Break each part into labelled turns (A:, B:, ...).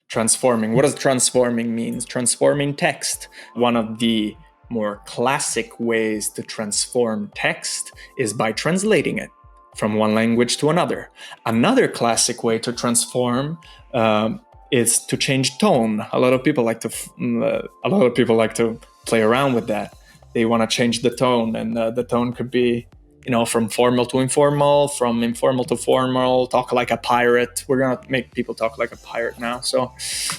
A: Transforming. What does transforming mean? Transforming text. One of the more classic ways to transform text is by translating it from one language to another. Another classic way to transform is to change tone. A lot of people like to play around with that. They want to change the tone, and the tone could be, from formal to informal, from informal to formal. Talk like a pirate. We're gonna make people talk like a pirate now. So,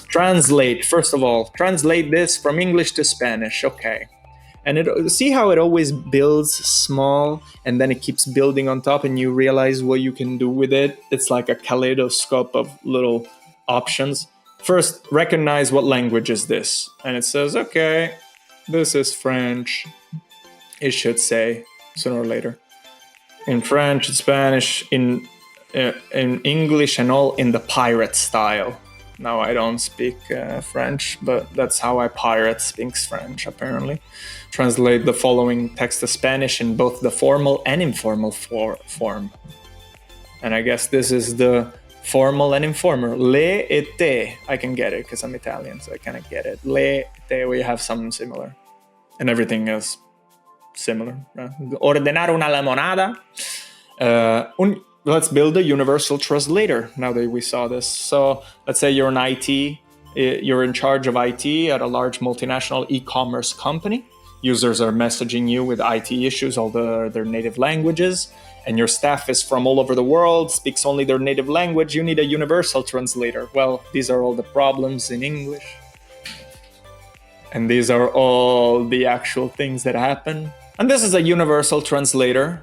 A: translate. First of all, translate this from English to Spanish. Okay. And see how it always builds small and then it keeps building on top, and you realize what you can do with it. It's like a kaleidoscope of little options. First, recognize what language is this. And it says, okay, this is French. It should say sooner or later. In French, in Spanish, in English, and all in the pirate style. Now, I don't speak French, but that's how a pirate speaks French, apparently. Translate the following text to Spanish in both the formal and informal form. And I guess this is the formal and informal. Le e te. I can get it because I'm Italian, so I kind of get it. Le e te, we have something similar. And everything is similar. Ordenare una limonada. Let's build a universal translator now that we saw this. So let's say you're in IT, you're in charge of IT at a large multinational e-commerce company. Users are messaging you with IT issues, all their native languages, and your staff is from all over the world, speaks only their native language. You need a universal translator. Well, these are all the problems in English. And these are all the actual things that happen. And this is a universal translator.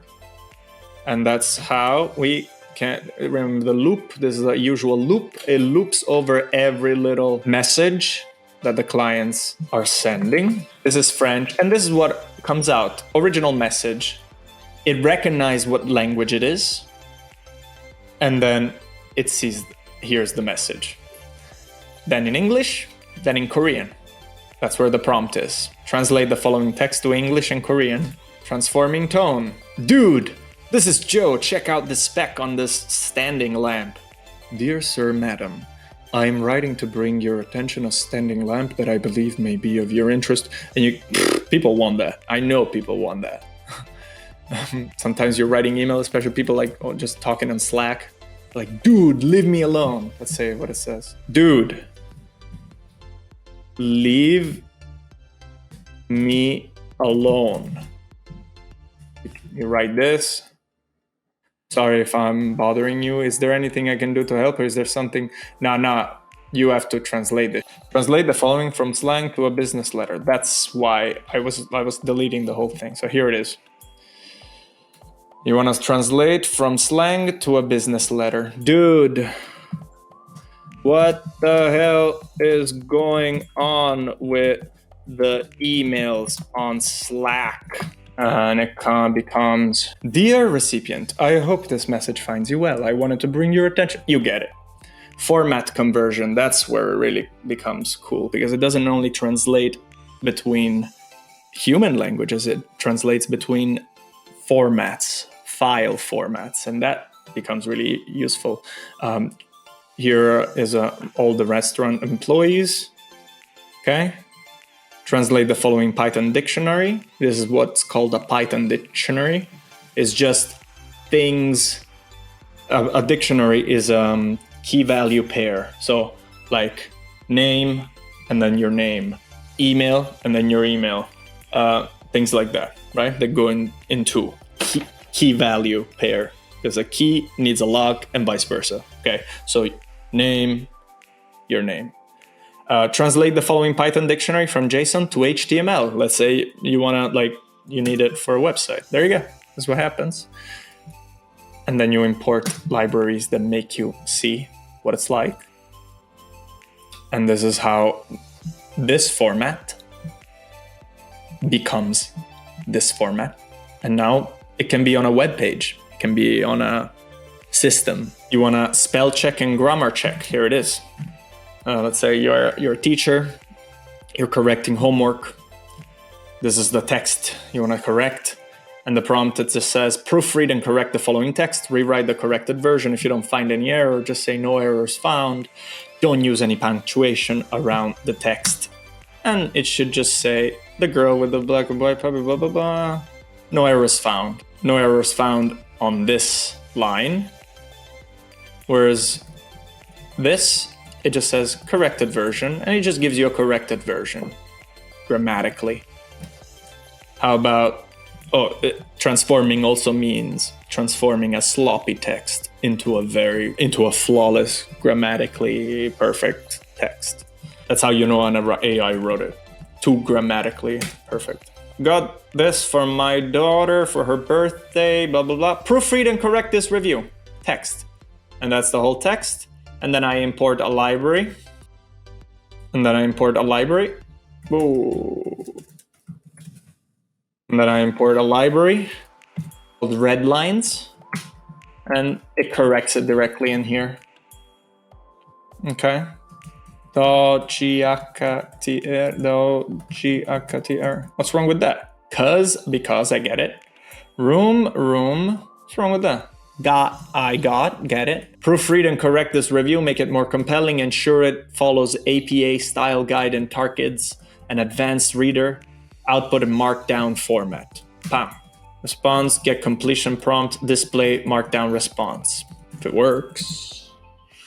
A: And that's how we can remember the loop. This is a usual loop. It loops over every little message that the clients are sending. This is French, and this is what comes out. Original message. It recognizes what language it is, and then it sees, here's the message. Then in English, then in Korean. That's where the prompt is. Translate the following text to English and Korean. Transforming tone. Dude! This is Joe. Check out the spec on this standing lamp. Dear Sir, Madam, I am writing to bring your attention a standing lamp that I believe may be of your interest. And people want that. I know people want that. Sometimes you're writing email, especially people like just talking on Slack. Like, dude, leave me alone. Let's say what it says. Dude, leave me alone. You write this. Sorry if I'm bothering you. Is there anything I can do to help, or is there something? No, you have to translate it. Translate the following from slang to a business letter. That's why I was deleting the whole thing. So here it is. You want to translate from slang to a business letter. Dude, what the hell is going on with the emails on Slack? And it becomes, Dear recipient, I hope this message finds you well. I wanted to bring your attention. You get it. Format conversion, that's where it really becomes cool, because it doesn't only translate between human languages, it translates between formats, file formats, and that becomes really useful. Here is all the restaurant employees. Okay. Translate the following Python dictionary. This is what's called a Python dictionary. It's just things. A dictionary is a key value pair. So like name and then your name, email and then your email, things like that, right? That go into key value pair, because a key needs a log and vice versa. Okay, so name, your name. Translate the following Python dictionary from JSON to HTML. Let's say you you need it for a website. There you go. That's what happens. And then you import libraries that make you see what it's like. And this is how this format becomes this format. And now it can be on a web page. It can be on a system. You want to spell check and grammar check. Here it is. Let's say you're a teacher, you're correcting homework. This is the text you want to correct. And the prompt, it just says, proofread and correct the following text, rewrite the corrected version. If you don't find any error, just say no errors found. Don't use any punctuation around the text. And it should just say, the girl with the black and white, blah, blah, blah, blah, blah. No errors found. No errors found on this line. Whereas this, it just says corrected version, and it just gives you a corrected version grammatically. How about, transforming also means transforming a sloppy text into a flawless, grammatically perfect text. That's how you know an AI wrote it. Too grammatically perfect. Got this for my daughter for her birthday, blah, blah, blah. Proofread and correct this review. Text. And that's the whole text. And then I import a library. Ooh. And then I import a library called Redlines. And it corrects it directly in here. Okay. What's wrong with that? Because I get it. Room. What's wrong with that? Get it. Proofread and correct this review, make it more compelling, ensure it follows APA style guide and targets an advanced reader, output in markdown format. Bam. Response, get completion prompt, display markdown response. If it works.